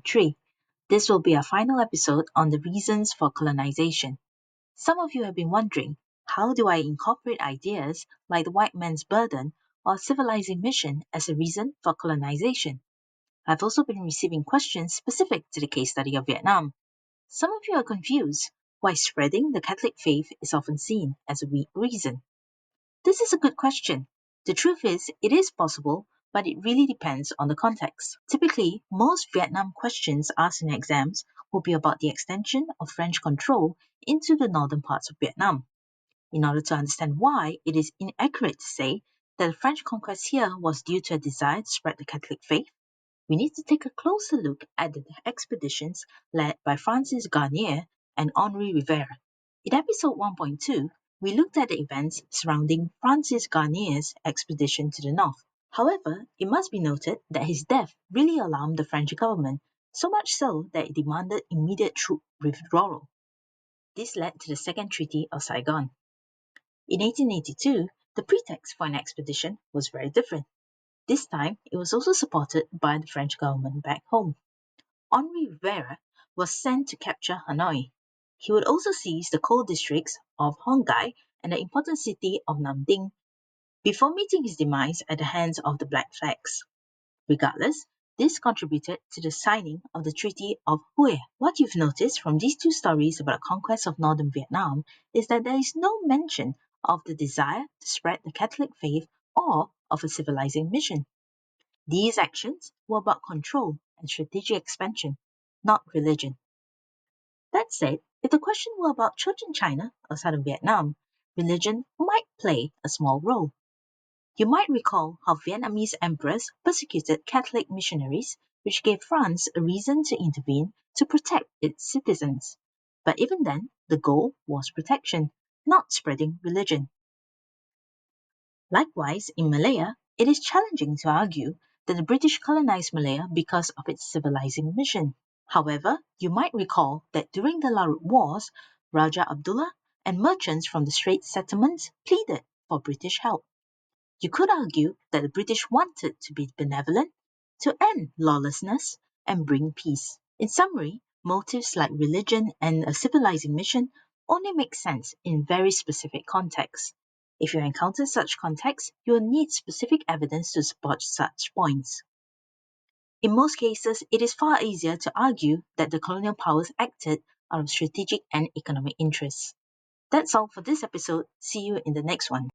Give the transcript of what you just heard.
3. This will be our final episode on the reasons for colonization. Some of you have been wondering, how do I incorporate ideas like the white man's burden or civilizing mission as a reason for colonization? I've also been receiving questions specific to the case study of Vietnam. Some of you are confused why spreading the Catholic faith is often seen as a weak reason. This is a good question. The truth is, it is possible, but it really depends on the context. Typically, most Vietnam questions asked in exams will be about the extension of French control into the northern parts of Vietnam. In order to understand why, it is inaccurate to say that the French conquest here was due to a desire to spread the Catholic faith. We need to take a closer look at the expeditions led by Francis Garnier and Henri Rivera. In episode 1.2, we looked at the events surrounding Francis Garnier's expedition to the north. However, it must be noted that his death really alarmed the French government, so much so that it demanded immediate troop withdrawal. This led to the Second Treaty of Saigon. In 1882, the pretext for an expedition was very different. This time, it was also supported by the French government back home. Henri Rivera was sent to capture Hanoi. He would also seize the coal districts of Hon Gai and the important city of Nam Ding before meeting his demise at the hands of the Black Flags. Regardless, this contributed to the signing of the Treaty of Hue. What you've noticed from these two stories about the conquest of northern Vietnam is that there is no mention of the desire to spread the Catholic faith or of a civilizing mission. These actions were about control and strategic expansion, not religion. That said, if the question were about Church in China or southern Vietnam, religion might play a small role. You might recall how Vietnamese emperors persecuted Catholic missionaries, which gave France a reason to intervene to protect its citizens. But even then, the goal was protection, not spreading religion. Likewise, in Malaya, it is challenging to argue that the British colonized Malaya because of its civilizing mission. However, you might recall that during the Larut Wars, Raja Abdullah and merchants from the Straits settlements pleaded for British help. You could argue that the British wanted to be benevolent, to end lawlessness, and bring peace. In summary, motives like religion and a civilizing mission only make sense in very specific contexts. If you encounter such contexts, you will need specific evidence to support such points. In most cases, it is far easier to argue that the colonial powers acted out of strategic and economic interests. That's all for this episode. See you in the next one.